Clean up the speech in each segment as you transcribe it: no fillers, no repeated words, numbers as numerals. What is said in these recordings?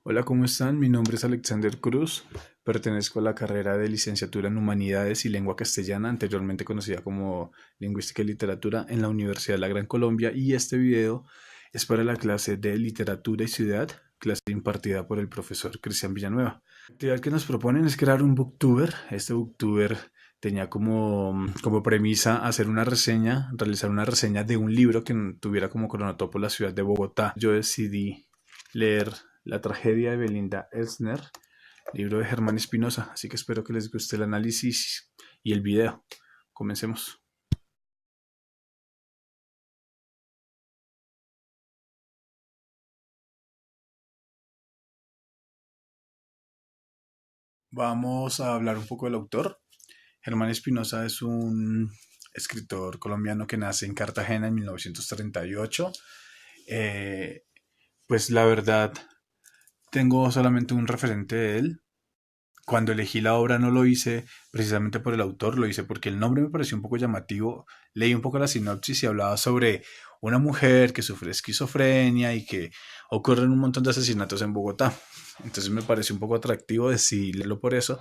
Hola, ¿cómo están? Mi nombre es Alexander Cruz. Pertenezco a la carrera de licenciatura en Humanidades y Lengua Castellana, anteriormente conocida como Lingüística y Literatura, en la Universidad de la Gran Colombia. Y este video es para la clase de Literatura y Ciudad, clase impartida por el profesor Cristian Villanueva. La actividad que nos proponen es crear un booktuber. Este booktuber tenía como premisa hacer una reseña, realizar una reseña de un libro que tuviera como cronotopo la ciudad de Bogotá. Yo decidí leer La tragedia de Belinda Elsner, libro de Germán Espinosa, así que espero que les guste el análisis y el video. Comencemos. Vamos a hablar un poco del autor. Germán Espinosa es un escritor colombiano que nace en Cartagena en 1938. Eh, pues la verdad, tengo solamente un referente de él. Cuando elegí la obra no lo hice precisamente por el autor, lo hice porque el nombre me pareció un poco llamativo. Leí un poco la sinopsis y hablaba sobre una mujer que sufre esquizofrenia y que ocurren un montón de asesinatos en Bogotá. Entonces me pareció un poco atractivo decidirlo por eso,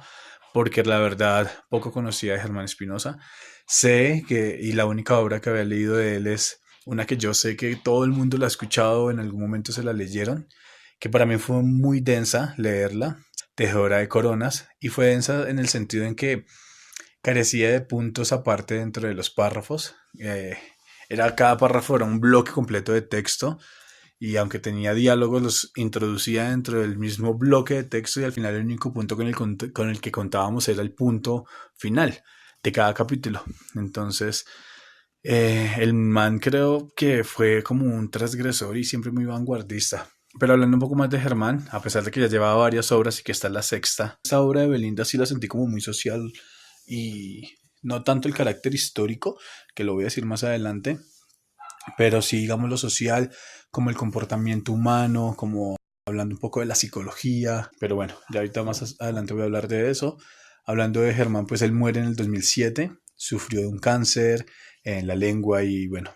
porque la verdad poco conocía de Germán Espinosa. Sé que, y la única obra que había leído de él es una que yo sé que todo el mundo la ha escuchado, en algún momento se la leyeron, que para mí fue muy densa leerla, Tejedora de Coronas, y fue densa en el sentido en que carecía de puntos aparte dentro de los párrafos. Cada párrafo era un bloque completo de texto y aunque tenía diálogos los introducía dentro del mismo bloque de texto y al final el único punto con el que contábamos era el punto final de cada capítulo. Entonces el man creo que fue como un transgresor y siempre muy vanguardista. Pero hablando un poco más de Germán, a pesar de que ya llevaba varias obras y que esta es la sexta, esta obra de Belinda sí la sentí como muy social y no tanto el carácter histórico, que lo voy a decir más adelante, pero sí digamos lo social, como el comportamiento humano, como hablando un poco de la psicología, pero bueno, ya ahorita más adelante voy a hablar de eso. Hablando de Germán, pues él muere en el 2007, sufrió de un cáncer en la lengua y bueno,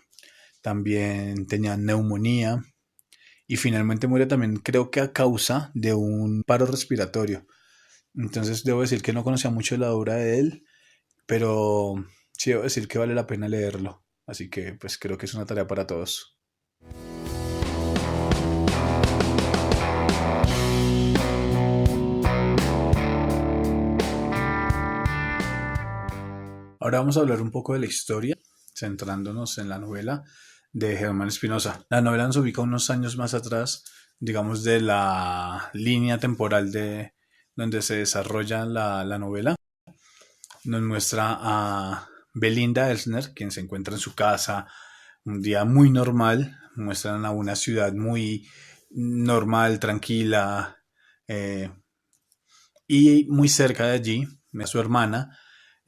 también tenía neumonía y finalmente muere también creo que a causa de un paro respiratorio. Entonces debo decir que no conocía mucho la obra de él, pero sí debo decir que vale la pena leerlo. Así que pues creo que es una tarea para todos. Ahora vamos a hablar un poco de la historia, centrándonos en la novela de Germán Espinosa. La novela nos ubica unos años más atrás, digamos, de la línea temporal de donde se desarrolla la novela. Nos muestra a Belinda Elsner, quien se encuentra en su casa, un día muy normal. Muestran a una ciudad muy normal, tranquila, eh, y muy cerca de allí, a su hermana,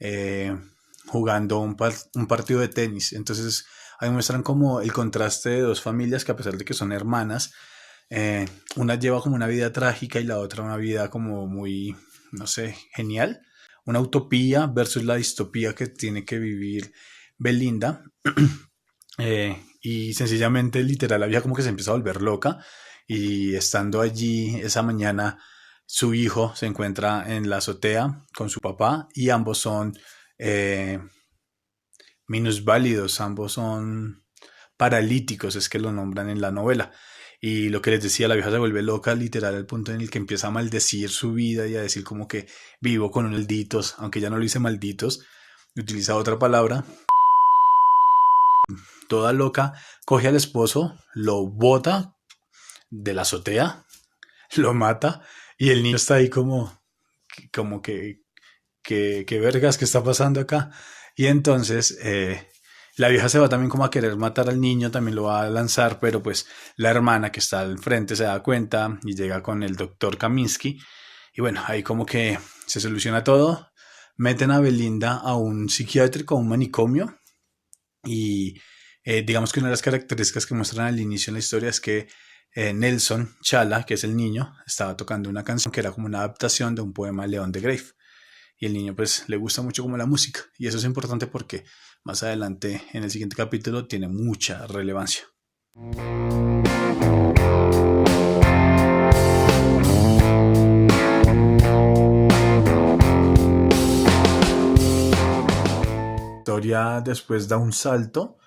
eh, jugando un partido de tenis. Entonces ahí muestran como el contraste de dos familias que a pesar de que son hermanas, una lleva como una vida trágica y la otra una vida como muy, no sé, genial. Una utopía versus la distopía que tiene que vivir Belinda. Y sencillamente, literal, la vieja como que se empieza a volver loca y estando allí esa mañana, su hijo se encuentra en la azotea con su papá y ambos son eh, minusválidos, ambos son paralíticos, es que lo nombran en la novela. Y lo que les decía, la vieja se vuelve loca literal al punto en el que empieza a maldecir su vida y a decir como que vivo con malditos, aunque ya no lo dice malditos, utiliza otra palabra. Toda loca, coge al esposo, lo bota de la azotea, lo mata y el niño está ahí como que vergas, ¿qué está pasando acá? Y entonces la vieja se va también como a querer matar al niño, también lo va a lanzar, pero pues la hermana que está al frente se da cuenta y llega con el doctor Kaminsky. Y bueno, ahí como que se soluciona todo. Meten a Belinda a un psiquiátrico, a un manicomio. Y digamos que una de las características que muestran al inicio en la historia es que Nelson Chala, que es el niño, estaba tocando una canción que era como una adaptación de un poema de León de Grave. Y el niño pues le gusta mucho como la música. Y eso es importante porque más adelante en el siguiente capítulo tiene mucha relevancia. historia después da un salto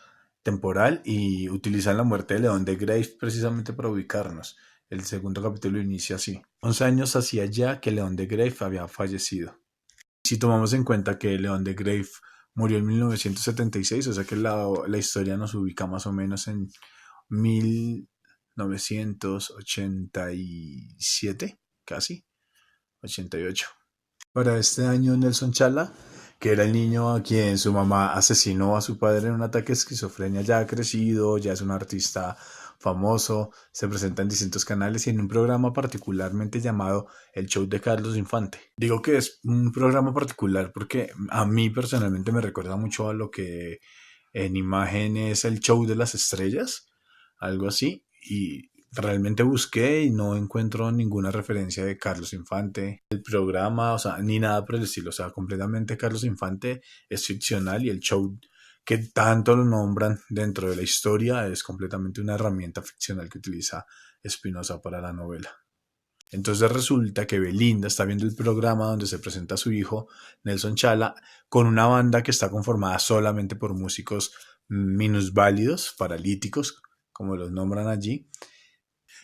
temporal y utilizan la muerte de León de Grave precisamente para ubicarnos. El segundo capítulo inicia así. 11 años hacía ya que León de Grave había fallecido. Si tomamos en cuenta que León de Grave murió en 1976, o sea que la historia nos ubica más o menos en 1987, casi, 88. Para este año, Nelson Chala, que era el niño a quien su mamá asesinó a su padre en un ataque de esquizofrenia, ya ha crecido, ya es un artista famoso, se presenta en distintos canales y en un programa particularmente llamado El Show de Carlos Infante. Digo que es un programa particular porque a mí personalmente me recuerda mucho a lo que en imagen es el Show de las Estrellas, algo así, y realmente busqué y no encuentro ninguna referencia de Carlos Infante, el programa, o sea, ni nada por el estilo, o sea, completamente Carlos Infante es ficcional y el show que tanto lo nombran dentro de la historia es completamente una herramienta ficcional que utiliza Espinosa para la novela. Entonces resulta que Belinda está viendo el programa donde se presenta a su hijo Nelson Chala con una banda que está conformada solamente por músicos minusválidos, paralíticos, como los nombran allí.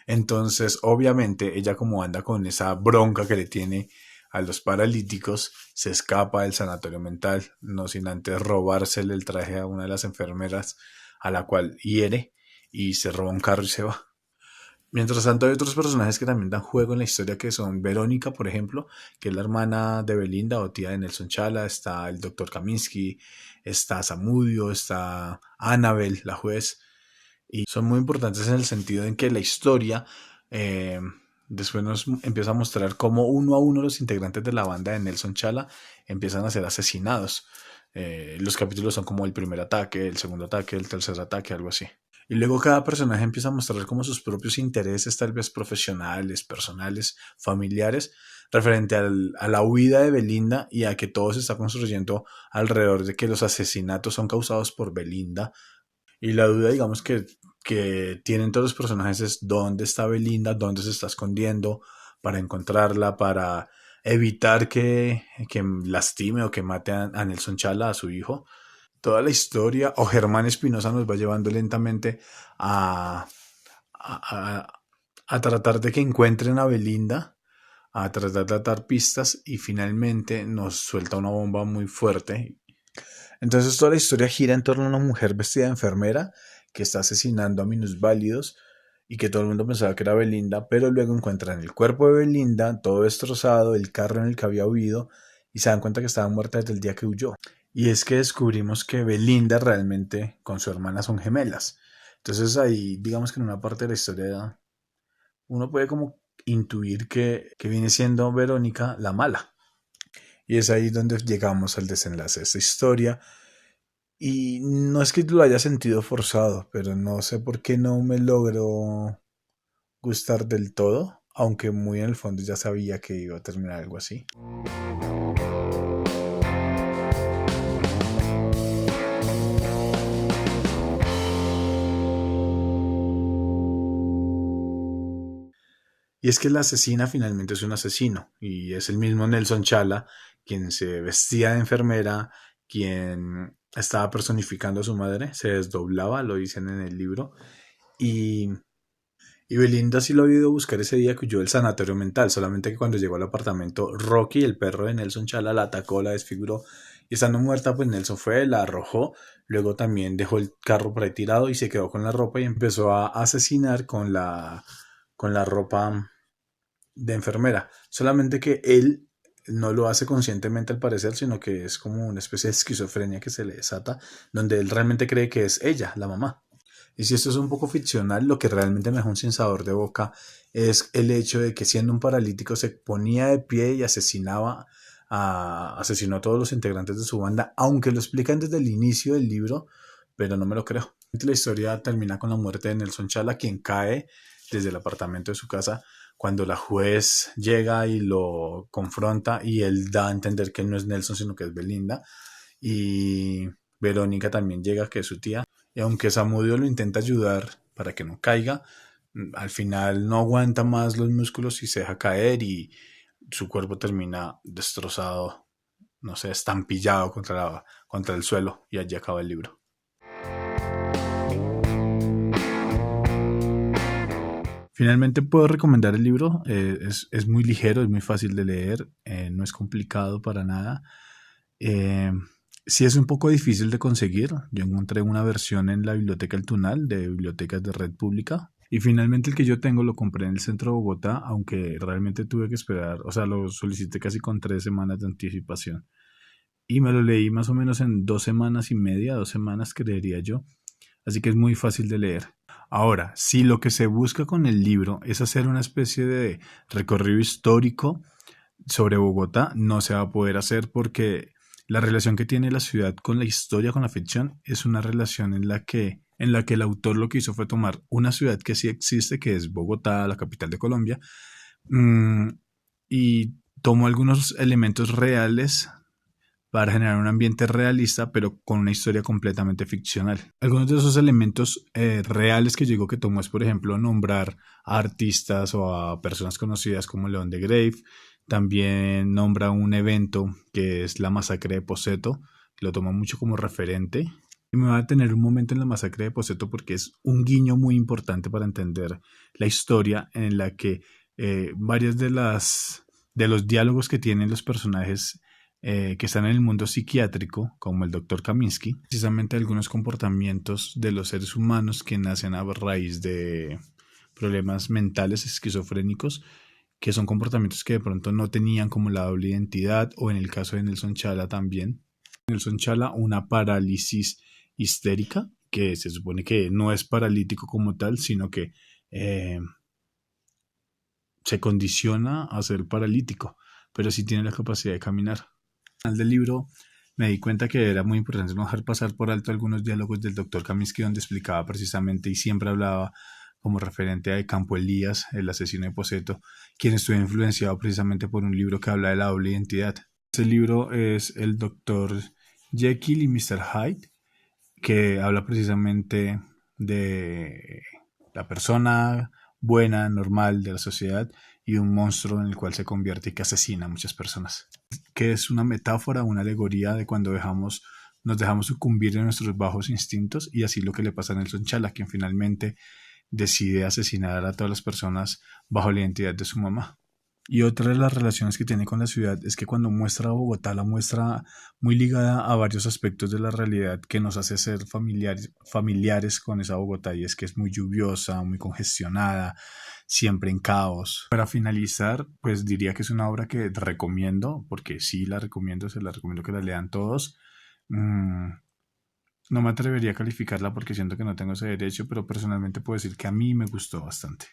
Entonces, obviamente, ella como anda con esa bronca que le tiene a los paralíticos, se escapa del sanatorio mental, no sin antes robársele el traje a una de las enfermeras a la cual hiere y se roba un carro y se va. Mientras tanto hay otros personajes que también dan juego en la historia que son Verónica, por ejemplo, que es la hermana de Belinda o tía de Nelson Chala, está el doctor Kaminsky, está Samudio, está Annabel, la juez, y son muy importantes en el sentido en que la historia eh, después nos empieza a mostrar cómo uno a uno los integrantes de la banda de Nelson Chala empiezan a ser asesinados. Los capítulos son como el primer ataque, el segundo ataque, el tercer ataque, algo así. Y luego cada personaje empieza a mostrar como sus propios intereses, tal vez profesionales, personales, familiares, referente a la huida de Belinda y a que todo se está construyendo alrededor de que los asesinatos son causados por Belinda. Y la duda, digamos, que tienen todos los personajes es dónde está Belinda, dónde se está escondiendo para encontrarla, para evitar que lastime o que mate a Nelson Chala, a su hijo. Toda la historia, o Germán Espinosa nos va llevando lentamente a, a, a tratar de que encuentren a Belinda, a tratar de dar pistas y finalmente nos suelta una bomba muy fuerte. Entonces toda la historia gira en torno a una mujer vestida de enfermera que está asesinando a minusválidos y que todo el mundo pensaba que era Belinda, pero luego encuentran el cuerpo de Belinda, todo destrozado, el carro en el que había huido y se dan cuenta que estaba muerta desde el día que huyó. Y es que descubrimos que Belinda realmente con su hermana son gemelas. Entonces ahí digamos que en una parte de la historia uno puede como intuir que viene siendo Verónica la mala. Y es ahí donde llegamos al desenlace de esta historia. Y no es que lo haya sentido forzado, pero no sé por qué no me logró gustar del todo, aunque muy en el fondo ya sabía que iba a terminar algo así. Y es que la asesina finalmente es un asesino, y es el mismo Nelson Chala, quien se vestía de enfermera, quien estaba personificando a su madre, se desdoblaba, lo dicen en el libro, y Y Belinda sí lo ha ido a buscar ese día que huyó del sanatorio mental, solamente que cuando llegó al apartamento, Rocky, el perro de Nelson Chala, la atacó, la desfiguró. Y estando muerta, pues Nelson fue, la arrojó, luego también dejó el carro por ahí tirado y se quedó con la ropa y empezó a asesinar con la ropa de enfermera. Solamente que él no lo hace conscientemente al parecer, sino que es como una especie de esquizofrenia que se le desata, donde él realmente cree que es ella, la mamá. Y si esto es un poco ficcional, lo que realmente me dejó un sinsabor de boca es el hecho de que siendo un paralítico se ponía de pie y asesinó a todos los integrantes de su banda, aunque lo explican desde el inicio del libro, pero no me lo creo. La historia termina con la muerte de Nelson Chala, quien cae desde el apartamento de su casa cuando la juez llega y lo confronta y él da a entender que no es Nelson, sino que es Belinda. Y Verónica también llega, que es su tía, y aunque Samudio lo intenta ayudar para que no caiga, al final no aguanta más los músculos y se deja caer y su cuerpo termina destrozado no sé, estampillado contra el suelo y allí acaba el libro. Finalmente puedo recomendar el libro, es muy ligero, es muy fácil de leer, no es complicado para nada. Eh, sí es un poco difícil de conseguir, yo encontré una versión en la Biblioteca El Tunal de Bibliotecas de Red Pública y finalmente el que yo tengo lo compré en el centro de Bogotá, aunque realmente tuve que esperar, o sea, lo solicité casi con 3 semanas de anticipación y me lo leí más o menos en 2 semanas y media, 2 semanas creería yo, así que es muy fácil de leer. Ahora, si lo que se busca con el libro es hacer una especie de recorrido histórico sobre Bogotá, no se va a poder hacer porque la relación que tiene la ciudad con la historia, con la ficción, es una relación en la que el autor lo que hizo fue tomar una ciudad que sí existe, que es Bogotá, la capital de Colombia, mm, y tomó algunos elementos reales para generar un ambiente realista, pero con una historia completamente ficcional. Algunos de esos elementos reales que yo digo que tomó es, por ejemplo, nombrar a artistas o a personas conocidas como León de Grave. También nombra un evento que es la masacre de Poseto, que lo toma mucho como referente. Y me va a tener un momento en la masacre de Poseto porque es un guiño muy importante para entender la historia en la que varias de los diálogos que tienen los personajes que están en el mundo psiquiátrico, como el doctor Kaminsky, precisamente algunos comportamientos de los seres humanos que nacen a raíz de problemas mentales esquizofrénicos, que son comportamientos que de pronto no tenían como la doble identidad, o en el caso de Nelson Chala también. Nelson Chala, una parálisis histérica, que se supone que no es paralítico como tal, sino que eh, se condiciona a ser paralítico, pero sí tiene la capacidad de caminar. Al final del libro me di cuenta que era muy importante no dejar pasar por alto algunos diálogos del doctor Kaminsky donde explicaba precisamente y siempre hablaba como referente a Campo Elías, el asesino de Poseto, quien estuvo influenciado precisamente por un libro que habla de la doble identidad. Ese libro es el doctor Jekyll y Mr. Hyde, que habla precisamente de la persona buena, normal de la sociedad y un monstruo en el cual se convierte y que asesina a muchas personas. Que es una metáfora, una alegoría de cuando nos dejamos sucumbir en nuestros bajos instintos y así lo que le pasa a Nelson Chala, quien finalmente decide asesinar a todas las personas bajo la identidad de su mamá. Y otra de las relaciones que tiene con la ciudad es que cuando muestra a Bogotá la muestra muy ligada a varios aspectos de la realidad que nos hace ser familiares con esa Bogotá, y es que es muy lluviosa, muy congestionada, siempre en caos. Para finalizar, pues diría que es una obra que recomiendo, porque sí la recomiendo, se la recomiendo que la lean todos. Mm, no me atrevería a calificarla porque siento que no tengo ese derecho, pero personalmente puedo decir que a mí me gustó bastante.